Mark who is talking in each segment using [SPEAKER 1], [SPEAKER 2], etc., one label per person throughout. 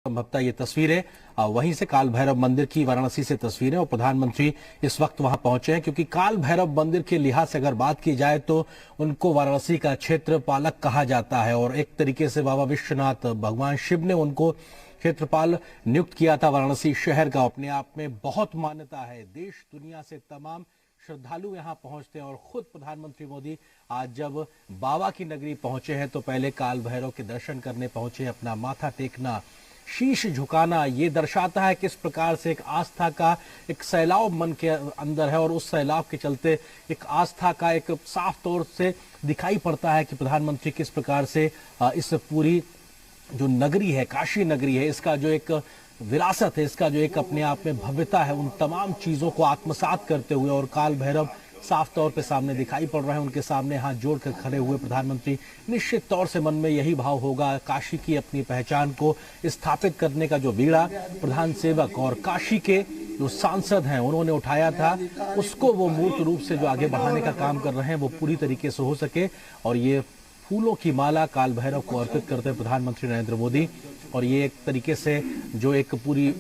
[SPEAKER 1] संभवतः ये तस्वीरें वहीं से काल भैरव मंदिर की वाराणसी से तस्वीरें और प्रधानमंत्री इस वक्त वहां पहुंचे हैं क्योंकि काल भैरव मंदिर के लिहाज से अगर बात की जाए तो उनको वाराणसी का क्षेत्रपालक कहा जाता है और एक तरीके से बाबा विश्वनाथ भगवान शिव ने उनको क्षेत्रपाल नियुक्त किया था वाराणसी शहर का। अपने आप में बहुत मान्यता है, देश दुनिया से तमाम श्रद्धालु यहाँ पहुंचते हैं और खुद प्रधानमंत्री मोदी आज जब बाबा की नगरी पहुंचे हैं तो पहले काल भैरव के दर्शन करने पहुंचे। अपना माथा टेकना, शीश झुकाना, ये दर्शाता है किस प्रकार से एक आस्था का एक सैलाब मन के अंदर है और उस सैलाब के चलते एक आस्था का एक साफ तौर से दिखाई पड़ता है कि प्रधानमंत्री किस प्रकार से इस पूरी जो नगरी है, काशी नगरी है, इसका जो एक विरासत है, इसका जो एक अपने आप में भव्यता है, उन तमाम चीजों को आत्मसात करते हुए और काल भैरव साफ तौर पे सामने दिखाई पड़ रहे हैं। उनके सामने हाथ जोड़कर खड़े हुए प्रधानमंत्री, निश्चित तौर से मन में यही भाव होगा, काशी की अपनी पहचान को स्थापित करने का जो बीड़ा प्रधान सेवक और काशी के जो सांसद हैं उन्होंने उठाया था, उसको वो मूर्त रूप से जो आगे बढ़ाने का काम कर रहे हैं वो पूरी तरीके से हो सके। और ये फूलों की माला काल भैरव को अर्पित करते हैं प्रधानमंत्री नरेंद्र मोदी। और ये एक तरीके से जो एक पूरी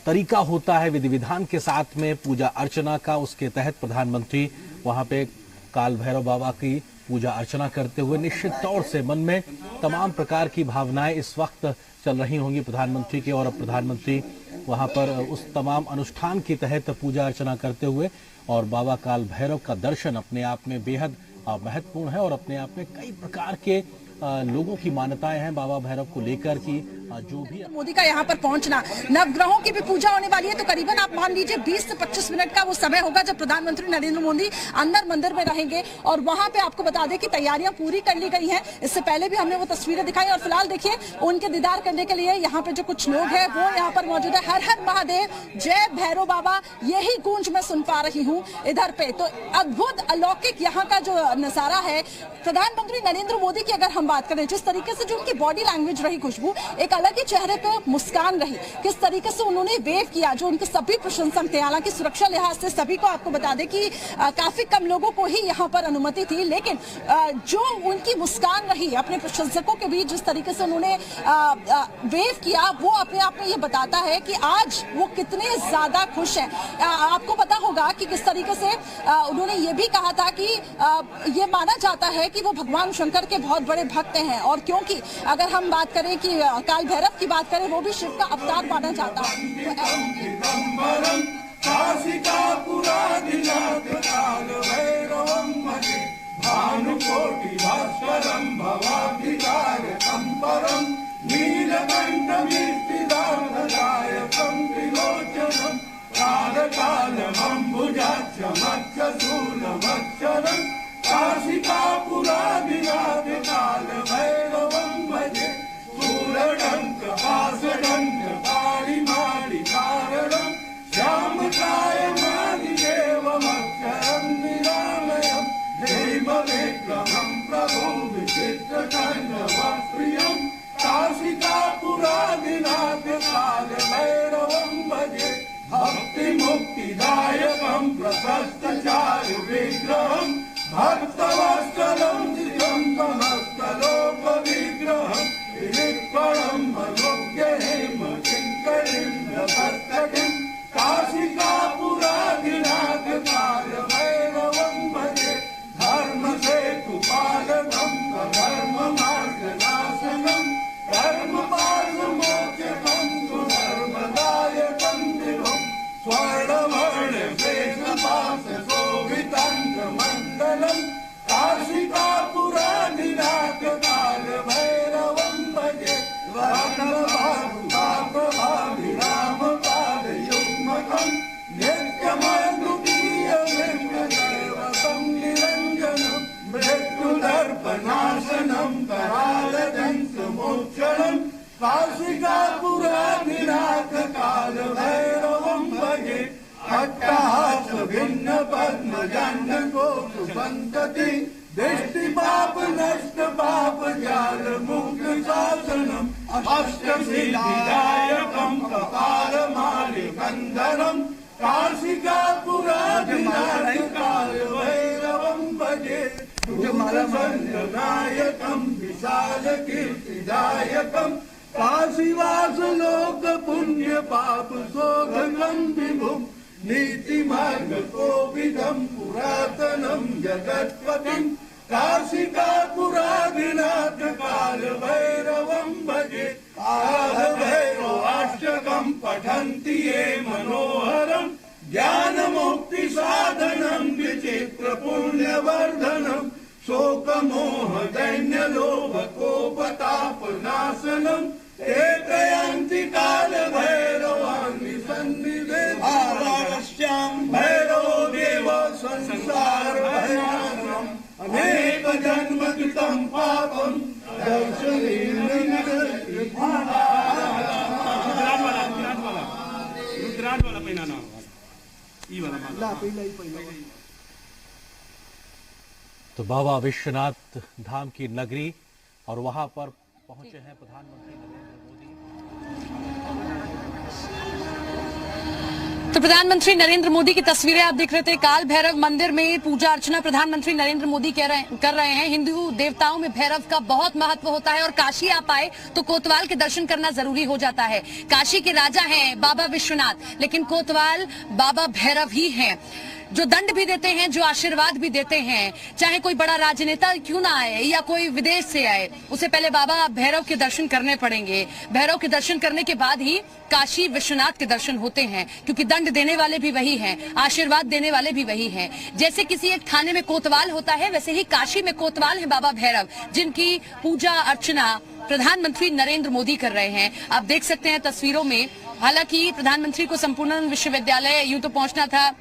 [SPEAKER 1] तरीका होता है विधि विधान के साथ में पूजा अर्चना का, उसके तहत प्रधानमंत्री वहां पे काल भैरव बाबा की पूजा अर्चना करते हुए निश्चित तौर से मन में तमाम प्रकार की भावनाएं इस वक्त चल रही होंगी प्रधानमंत्री के। और अब प्रधानमंत्री वहां पर उस तमाम अनुष्ठान के तहत पूजा अर्चना करते हुए और बाबा काल भैरव का दर्शन अपने आप में बेहद महत्वपूर्ण है और अपने आप में कई प्रकार के लोगों की मान्यताएं हैं बाबा भैरव को लेकर कि जो भी
[SPEAKER 2] मोदी का यहाँ पर पहुंचना, नवग्रहों की भी पूजा होने वाली है तो करीबन आप मान लीजिए 20 से 25 मिनट का वो समय होगा जब प्रधानमंत्री नरेंद्र मोदी अंदर मंदिर में रहेंगे। और वहां पे आपको बता दें कि तैयारियां पूरी कर ली गई हैं। इससे पहले भी हमने वो तस्वीरें दिखाई और फिलहाल देखिए उनके दीदार करने के लिए यहाँ पे जो कुछ लोग हैं वो यहाँ पर मौजूद है। हर हर महादेव, जय भैरव बाबा, यही गूंज मैं सुन पा रही हूँ इधर पे। तो अद्भुत अलौकिक यहाँ का जो नजारा है। प्रधानमंत्री नरेंद्र मोदी की अगर हम बात करें, जिस तरीके से जो उनकी बॉडी लैंग्वेज रही, खुशबू एक अलग ही चेहरे पे मुस्कान रही, किस तरीके से उन्होंने वेव किया, जो उनके सभी प्रशंसक थे। हालांकि सुरक्षा लिहाज से सभी को आपको बता दें कि काफी कम लोगों को ही यहाँ पर अनुमति थी, लेकिन जो उनकी मुस्कान रही अपने प्रशंसकों के बीच, जिस तरीके से उन्होंने वेव किया, वो अपने आप में ये बताता है कि आज वो कितने ज्यादा खुश हैं। आपको पता होगा कि किस तरीके से उन्होंने ये भी कहा था कि ये माना जाता है कि वो भगवान शंकर के बहुत बड़े भक्त हैं। और क्योंकि अगर हम बात करें कि काल भैरव की बात करें, वो भी शिव का अवतार माना जाता है।
[SPEAKER 3] भिन्न पद्म को संतति दृष्टि पाप नष्ट पाप जाल मुक्त शासनम अष्ट सिद्धिदायकम कपाल मालिकंधरम काशिका पुराधिनाथ काल भैरवम भजे नायकम विशाल कीर्तिदायकम काशीवास लोक पुण्य पाप शोधनम विभुम नीति मार्ग कोविदम पुरातनम जगत्पतिम काशिका पुराधिनाथ काल भैरवम भजे काल भैरवाष्टकम पठन्ति ये मनोहरम ज्ञान मुक्ति साधनम विचित्र पुण्य वर्धनम शोक मोह दैन्य लोभ कोपताप नाशनम एकयन्ति काल भैरवान्नि सन्निवेद्याश्याम भैरवो देव संसार भयनाशनम अनेक जन्म कृतं पापम दर्शनेन
[SPEAKER 4] रुद्राज वाला पहिना ना ई वाला
[SPEAKER 1] तो बाबा विश्वनाथ धाम की नगरी और वहां पर पहुंचे हैं प्रधानमंत्री नरेंद्र मोदी।
[SPEAKER 2] तो प्रधानमंत्री नरेंद्र मोदी की तस्वीरें आप देख रहे थे। काल भैरव मंदिर में पूजा अर्चना प्रधानमंत्री नरेंद्र मोदी कर रहे हैं। हिंदू देवताओं में भैरव का बहुत महत्व होता है और काशी आप आए तो कोतवाल के दर्शन करना जरूरी हो जाता है। काशी के राजा हैं बाबा विश्वनाथ, लेकिन कोतवाल बाबा भैरव ही हैं, जो दंड भी देते हैं, जो आशीर्वाद भी देते हैं। चाहे कोई बड़ा राजनेता क्यों ना आए या कोई विदेश से आए, उसे पहले बाबा भैरव के दर्शन करने पड़ेंगे। भैरव के दर्शन करने के बाद ही काशी विश्वनाथ के दर्शन होते हैं, क्योंकि दंड देने वाले भी वही हैं, आशीर्वाद देने वाले भी वही हैं। जैसे किसी एक थाने में कोतवाल होता है, वैसे ही काशी में कोतवाल है बाबा भैरव, जिनकी पूजा अर्चना प्रधानमंत्री नरेंद्र मोदी कर रहे हैं। आप देख सकते हैं तस्वीरों में। हालांकि प्रधानमंत्री को संपूर्ण विश्वविद्यालय यूं तो पहुंचना था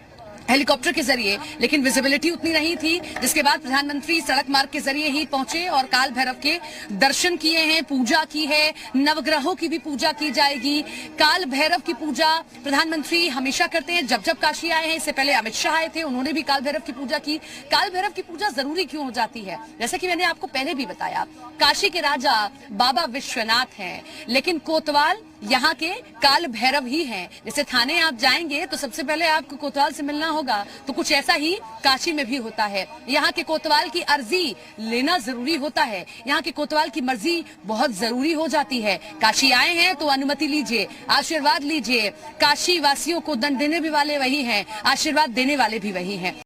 [SPEAKER 2] हेलीकॉप्टर के जरिए, लेकिन विजिबिलिटी उतनी नहीं थी, जिसके बाद प्रधानमंत्री सड़क मार्ग के जरिए ही पहुंचे और काल भैरव के दर्शन किए हैं, पूजा की है। नवग्रहों की भी पूजा की जाएगी। काल भैरव की पूजा प्रधानमंत्री हमेशा करते हैं, जब जब काशी आए हैं। इससे पहले अमित शाह आए थे, उन्होंने भी काल भैरव की पूजा की। काल भैरव की पूजा जरूरी क्यों हो जाती है? जैसा कि मैंने आपको पहले भी बताया, काशी के राजा बाबा विश्वनाथ हैं, लेकिन कोतवाल यहाँ के काल भैरव ही हैं। जैसे थाने आप जाएंगे तो सबसे पहले आपको कोतवाल से मिलना होगा, तो कुछ ऐसा ही काशी में भी होता है। यहाँ के कोतवाल की अर्जी लेना जरूरी होता है, यहाँ के कोतवाल की मर्जी बहुत जरूरी हो जाती है। काशी आए हैं तो अनुमति लीजिए, आशीर्वाद लीजिए। काशी वासियों को दंड देने भी वाले वही हैं, आशीर्वाद देने वाले भी वही हैं।